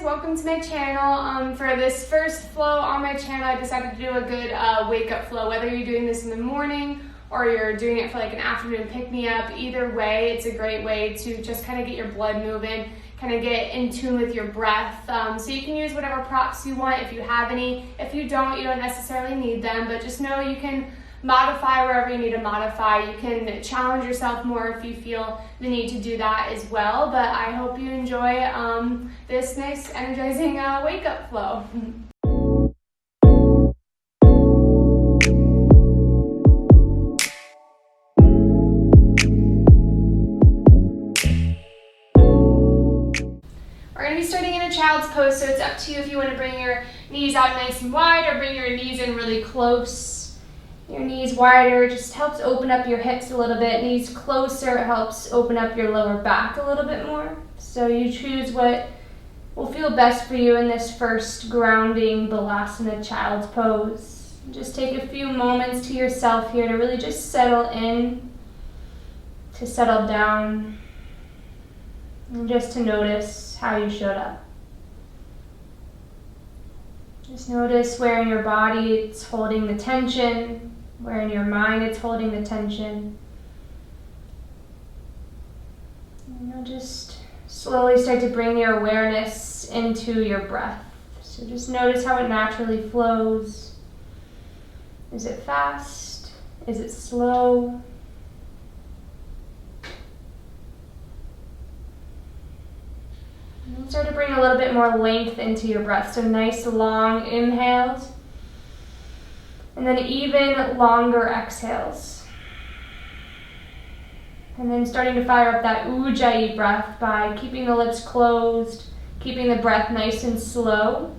welcome to my channel. For this first flow on my channel, I decided to do a good wake up flow. Whether you're doing this in the morning or you're doing it for like an afternoon pick-me-up, either way, it's a great way to just kind of get your blood moving, kind of get in tune with your breath. So you can use whatever props you want if you have any. If you don't necessarily need them, but just know you can modify wherever you need to modify. You can challenge yourself more if you feel the need to do that as well. But I hope you enjoy this nice energizing wake up flow. We're going to be starting in a child's pose, so it's up to you if you want to bring your knees out nice and wide or bring your knees in really close. Your knees wider just helps open up your hips a little bit. Knees closer, it helps open up your lower back a little bit more. So you choose what will feel best for you in this first grounding Balasana child's pose. Just take a few moments to yourself here to really just settle in, to settle down, and just to notice how you showed up. Just notice where in your body it's holding the tension, where in your mind it's holding the tension. And you'll just slowly start to bring your awareness into your breath. So just notice how it naturally flows. Is it fast? Is it slow? And start to bring a little bit more length into your breath. So nice long inhales. And then even longer exhales. And then starting to fire up that Ujjayi breath by keeping the lips closed, keeping the breath nice and slow.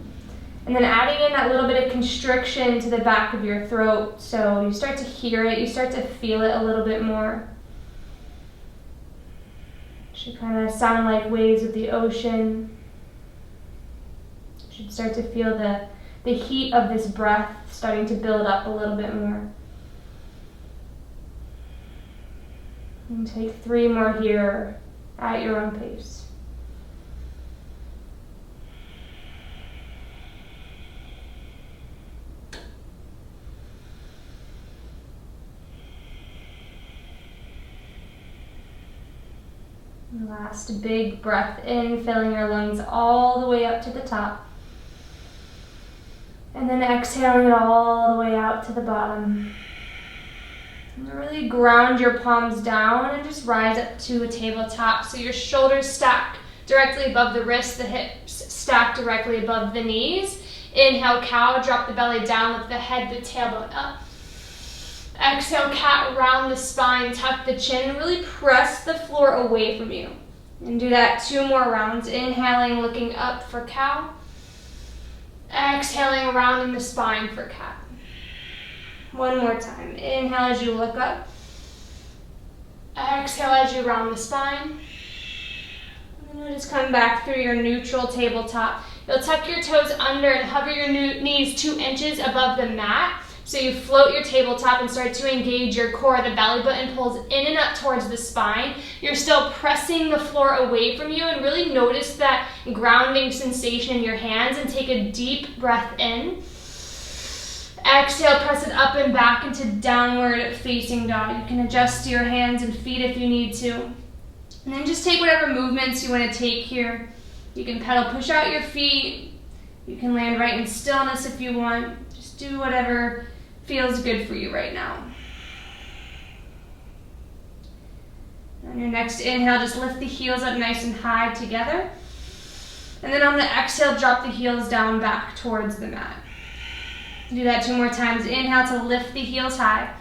And then adding in that little bit of constriction to the back of your throat. So you start to hear it, you start to feel it a little bit more. Should kind of sound like waves of the ocean. Should start to feel the heat of this breath starting to build up a little bit more. And take 3 more here at your own pace. Last big breath in, filling your lungs all the way up to the top. And then exhaling it all the way out to the bottom. And really ground your palms down and just rise up to a tabletop. So your shoulders stack directly above the wrists, the hips stack directly above the knees. Inhale, cow, drop the belly down, lift the head, the tailbone up. Exhale, cat, round the spine, tuck the chin, and really press the floor away from you. And do that 2 more rounds. Inhaling, looking up for cow. Exhaling, rounding the spine for cat. 1 more time. Inhale as you look up. Exhale as you round the spine. And then you'll just come back through your neutral tabletop. You'll tuck your toes under and hover your knees 2 inches above the mat. So you float your tabletop and start to engage your core. The belly button pulls in and up towards the spine. You're still pressing the floor away from you, and really notice that grounding sensation in your hands and take a deep breath in. Exhale, press it up and back into downward facing dog. You can adjust your hands and feet if you need to. And then just take whatever movements you want to take here. You can pedal push out your feet. You can land right in stillness if you want. Just do whatever feels good for you right now. On your next inhale, just lift the heels up nice and high together. And then on the exhale, drop the heels down back towards the mat. Do that 2 more times. Inhale to lift the heels high.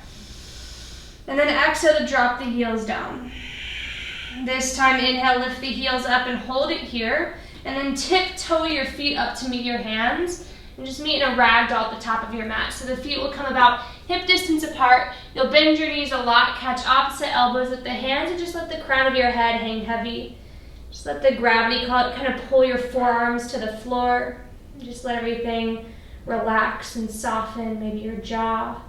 And then exhale to drop the heels down. This time, inhale, lift the heels up and hold it here. And then tiptoe your feet up to meet your hands. And just meet in a ragdoll at the top of your mat. So the feet will come about hip distance apart. You'll bend your knees a lot, catch opposite elbows with the hands, and just let the crown of your head hang heavy. Just let the gravity kind of pull your forearms to the floor. And just let everything relax and soften, maybe your jaw.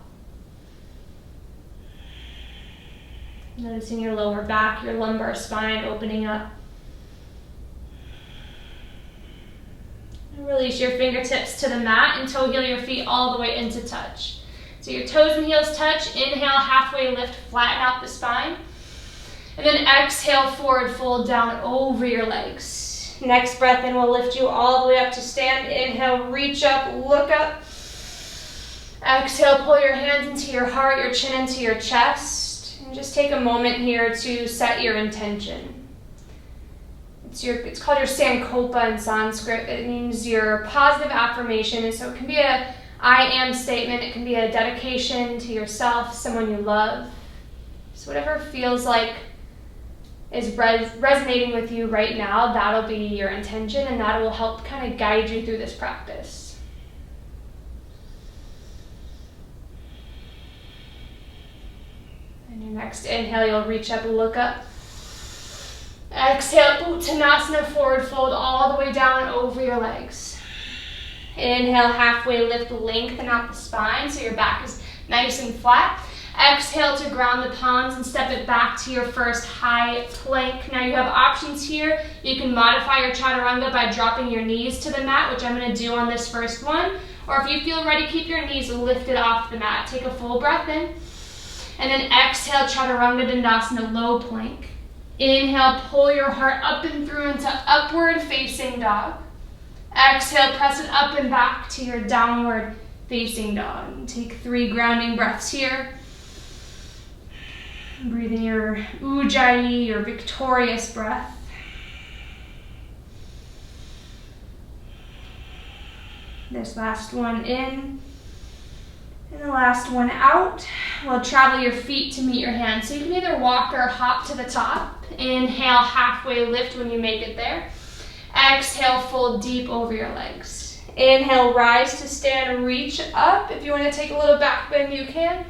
Noticing your lower back, your lumbar spine opening up. Release your fingertips to the mat and toe heel your feet all the way into touch. So your toes and heels touch. Inhale, halfway lift, flatten out the spine. And then exhale, forward fold down over your legs. Next breath in will lift you all the way up to stand. Inhale, reach up, look up. Exhale, pull your hands into your heart, your chin into your chest. And just take a moment here to set your intention. It's called your Sankalpa in Sanskrit. It means your positive affirmation. And so it can be a I am statement. It can be a dedication to yourself, someone you love. So whatever feels like is resonating with you right now, that'll be your intention, and that will help kind of guide you through this practice. And your next inhale, you'll reach up and look up. Exhale, Uttanasana, forward fold all the way down and over your legs. Inhale, halfway lift, lengthen out the spine so your back is nice and flat. Exhale to ground the palms and step it back to your first high plank. Now you have options here. You can modify your chaturanga by dropping your knees to the mat, which I'm going to do on this first one. Or if you feel ready, keep your knees lifted off the mat. Take a full breath in. And then exhale, chaturanga dandasana, low plank. Inhale, pull your heart up and through into upward facing dog. Exhale, press it up and back to your downward facing dog. Take 3 grounding breaths here. Breathe in your Ujjayi, your victorious breath. This last one in. And the last one out. We'll travel your feet to meet your hands. So you can either walk or hop to the top. Inhale, halfway lift when you make it there. Exhale, fold deep over your legs. Inhale, rise to stand, reach up. If you want to take a little back bend, you can.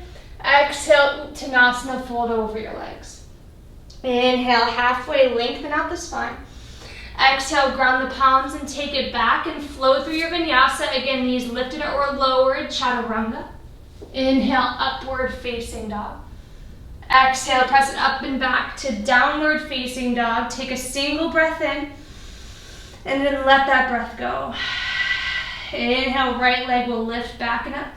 Exhale, Uttanasana, fold over your legs. Inhale, halfway, lengthen out the spine. Exhale, ground the palms and take it back and flow through your vinyasa. Again, knees lifted or lowered, chaturanga. Inhale, upward facing dog. Exhale, press it up and back to downward facing dog. Take a single breath in and then let that breath go. Inhale, right leg will lift back and up.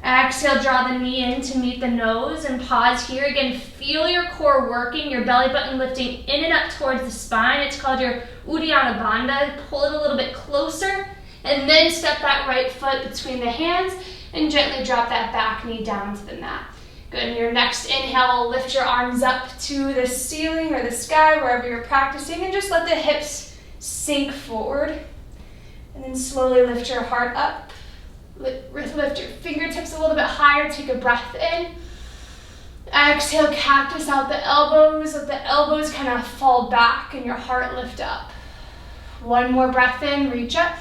Exhale, draw the knee in to meet the nose and pause here. Again, feel your core working, your belly button lifting in and up towards the spine. It's called your Uddiyana Bandha. Pull it a little bit closer and then step that right foot between the hands and gently drop that back knee down to the mat. Good, and your next inhale, lift your arms up to the ceiling or the sky, wherever you're practicing, and just let the hips sink forward. And then slowly lift your heart up. Lift your fingertips a little bit higher. Take a breath in. Exhale, cactus out the elbows. Let the elbows kind of fall back and your heart lift up. One more breath in, reach up.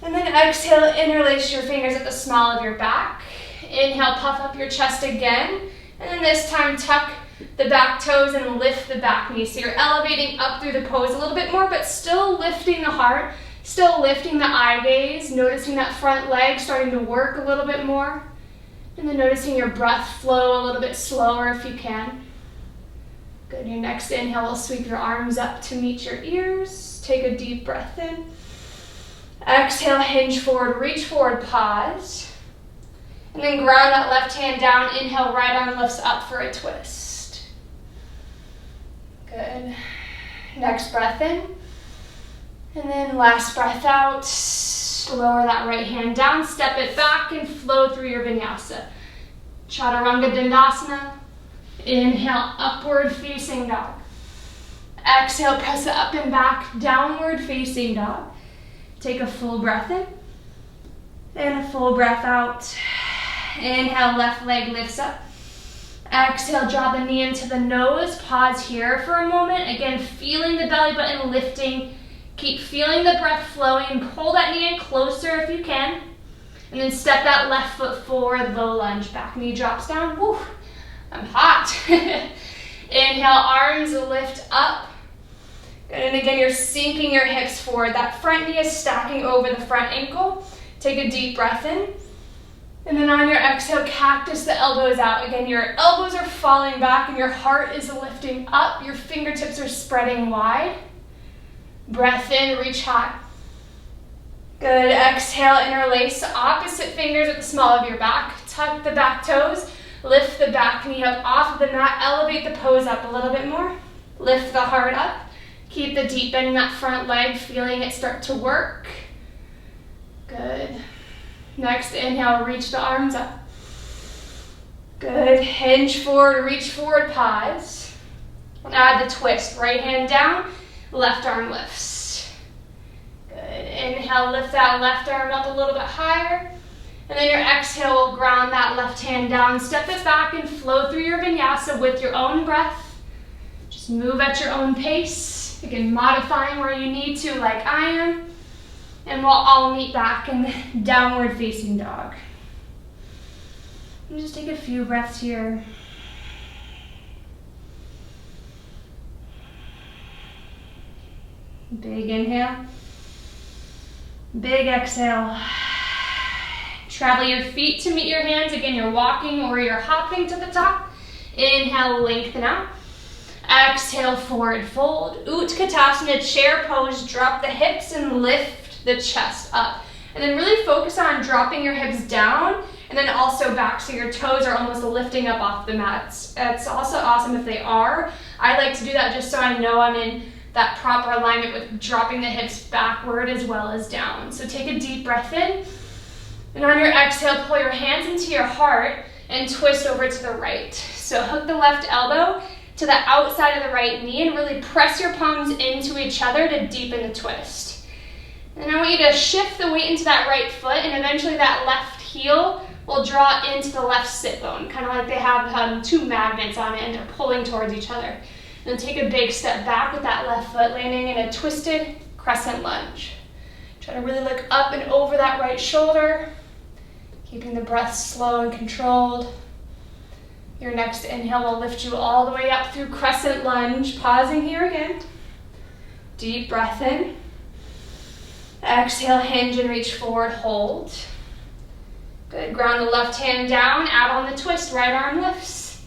And then exhale, interlace your fingers at the small of your back. Inhale, puff up your chest again. And then this time, tuck the back toes and lift the back knee. So you're elevating up through the pose a little bit more, but still lifting the heart, still lifting the eye gaze, noticing that front leg starting to work a little bit more. And then noticing your breath flow a little bit slower if you can. Good, your next inhale will sweep your arms up to meet your ears. Take a deep breath in. Exhale, hinge forward, reach forward, pause. And then ground that left hand down. Inhale, right arm lifts up for a twist. Good. Next breath in. And then last breath out. Lower that right hand down, step it back and flow through your vinyasa. Chaturanga Dandasana. Inhale, upward facing dog. Exhale, press it up and back, downward facing dog. Take a full breath in and a full breath out. Inhale, left leg lifts up. Exhale, draw the knee into the nose. Pause here for a moment. Again, feeling the belly button lifting. Keep feeling the breath flowing. Pull that knee in closer if you can. And then step that left foot forward, low lunge. Back knee drops down. Woo, I'm hot. Inhale, arms lift up. And again, you're sinking your hips forward. That front knee is stacking over the front ankle. Take a deep breath in. And then on your exhale, cactus the elbows out. Again, your elbows are falling back and your heart is lifting up. Your fingertips are spreading wide. Breath in, reach high. Good, exhale, interlace opposite fingers at the small of your back. Tuck the back toes, lift the back knee up off of the mat, elevate the pose up a little bit more. Lift the heart up. Keep the deep bend in that front leg, feeling it start to work. Good. Next, inhale, reach the arms up. Good, hinge forward, reach forward, pause. Add the twist, right hand down, left arm lifts. Good, inhale, lift that left arm up a little bit higher. And then your exhale will ground that left hand down, step it back and flow through your vinyasa with your own breath. Just move at your own pace. Again, modifying where you need to, like I am. And we'll all meet back in downward facing dog. And just take a few breaths here. Big inhale. Big exhale. Travel your feet to meet your hands. Again, you're walking or you're hopping to the top. Inhale, lengthen out. Exhale, forward fold. Utkatasana, chair pose. Drop the hips and lift the chest up. And then really focus on dropping your hips down and then also back so your toes are almost lifting up off the mats. It's also awesome if they are. I like to do that just so I know I'm in that proper alignment with dropping the hips backward as well as down. So take a deep breath in. And on your exhale, pull your hands into your heart and twist over to the right. So hook the left elbow to the outside of the right knee and really press your palms into each other to deepen the twist. And I want you to shift the weight into that right foot, and eventually that left heel will draw into the left sit bone, kind of like they have two magnets on it and they're pulling towards each other. And then take a big step back with that left foot, landing in a twisted crescent lunge. Try to really look up and over that right shoulder, keeping the breath slow and controlled. Your next inhale will lift you all the way up through crescent lunge. Pausing here again. Deep breath in. Exhale, hinge and reach forward, hold. Good, ground the left hand down, add on the twist, right arm lifts.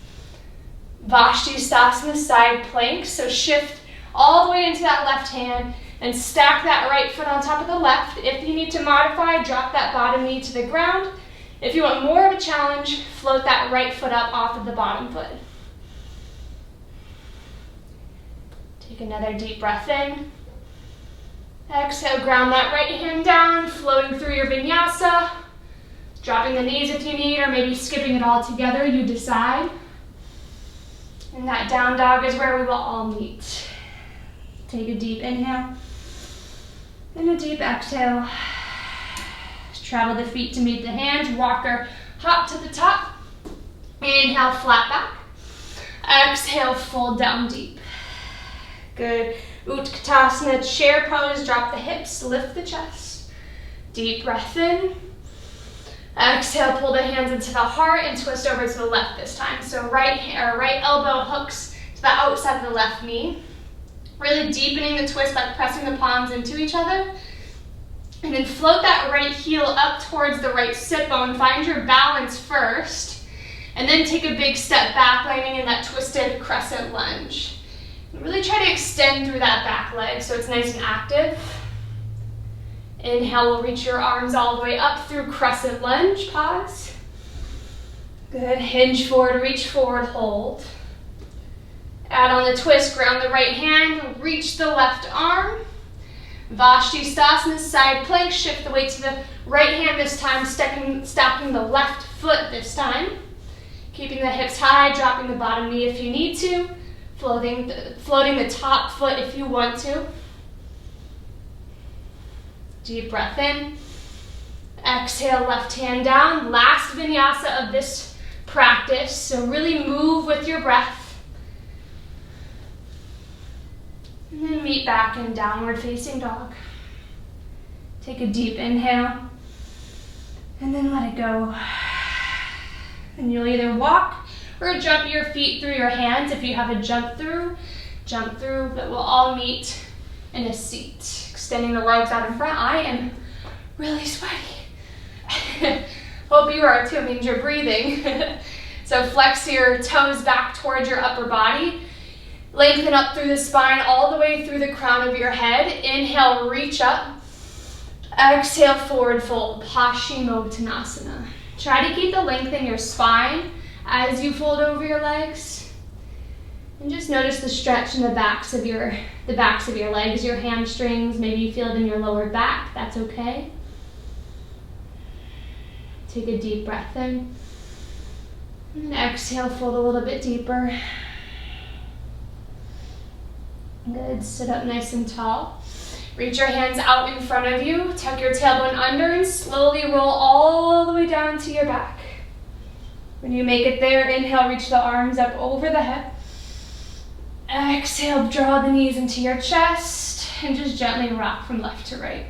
Vashisthasana, side plank, so shift all the way into that left hand and stack that right foot on top of the left. If you need to modify, drop that bottom knee to the ground. If you want more of a challenge, float that right foot up off of the bottom foot. Take another deep breath in. Exhale, ground that right hand down, flowing through your vinyasa. Dropping the knees if you need, or maybe skipping it all together, you decide. And that down dog is where we will all meet. Take a deep inhale and a deep exhale. Travel the feet to meet the hands. Walker, hop to the top. Inhale, flat back. Exhale, fold down deep. Good. Utkatasana, chair pose. Drop the hips, lift the chest. Deep breath in. Exhale, pull the hands into the heart and twist over to the left this time. So right elbow hooks to the outside of the left knee. Really deepening the twist by pressing the palms into each other. And then float that right heel up towards the right sit bone. Find your balance first. And then take a big step back, landing in that twisted crescent lunge. And really try to extend through that back leg so it's nice and active. Inhale, we'll reach your arms all the way up through crescent lunge. Pause. Good. Hinge forward, reach forward, hold. Add on the twist, ground the right hand, reach the left arm. Vashisthasana, side plank, shift the weight to the right hand this time, stacking the left foot this time. Keeping the hips high, dropping the bottom knee if you need to. Floating the top foot if you want to. Deep breath in. Exhale, left hand down. Last vinyasa of this practice, so really move with your breath. And then meet back in downward facing dog. Take a deep inhale and then let it go. And you'll either walk or jump your feet through your hands. If you have a jump through, but we'll all meet in a seat. Extending the legs out in front. I am really sweaty. Hope you are too, it means you're breathing. So flex your toes back towards your upper body. Lengthen up through the spine all the way through the crown of your head. Inhale, reach up. Exhale, forward fold, Paschimottanasana. Try to keep the length in your spine as you fold over your legs. And just notice the stretch in the backs of your legs, your hamstrings. Maybe you feel it in your lower back. That's okay. Take a deep breath in. And exhale, fold a little bit deeper. Good. Sit up nice and tall. Reach your hands out in front of you. Tuck your tailbone under and slowly roll all the way down to your back. When you make it there, inhale, reach the arms up over the head. Exhale, draw the knees into your chest and just gently rock from left to right.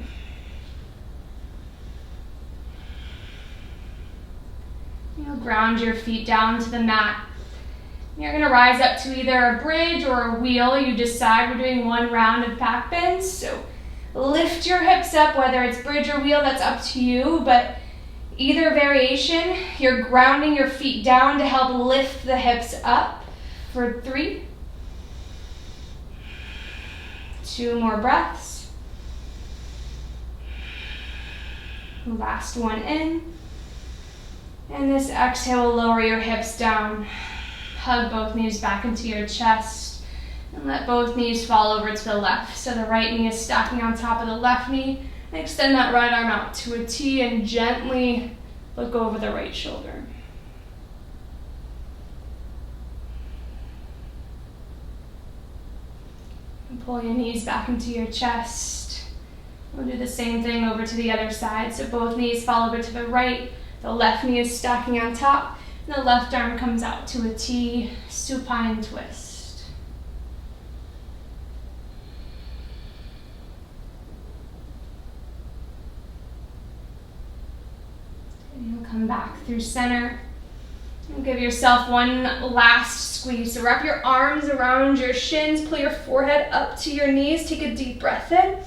You'll ground your feet down to the mat. You're going to rise up to either a bridge or a wheel. You decide. We're doing one round of back bends. So lift your hips up, whether it's bridge or wheel, that's up to you. But either variation, you're grounding your feet down to help lift the hips up for 3. 2 more breaths. Last one in. And this exhale will lower your hips down. Hug both knees back into your chest and let both knees fall over to the left. So the right knee is stacking on top of the left knee. And extend that right arm out to a T and gently look over the right shoulder. And pull your knees back into your chest. We'll do the same thing over to the other side. So both knees fall over to the right. The left knee is stacking on top. And the left arm comes out to a T, supine twist. And you'll come back through center. And give yourself one last squeeze. So wrap your arms around your shins, pull your forehead up to your knees, take a deep breath in.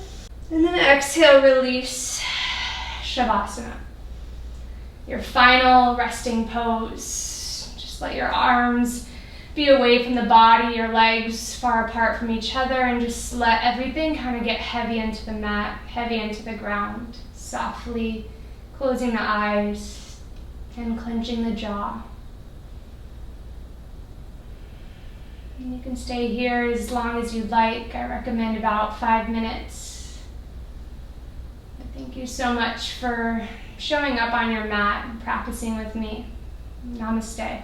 And then exhale, release, Shavasana. Your final resting pose. Just let your arms be away from the body, your legs far apart from each other, and just let everything kind of get heavy into the mat, heavy into the ground. Softly closing the eyes and clenching the jaw. And you can stay here as long as you'd like. I recommend about 5 minutes. But thank you so much for showing up on your mat and practicing with me. Namaste.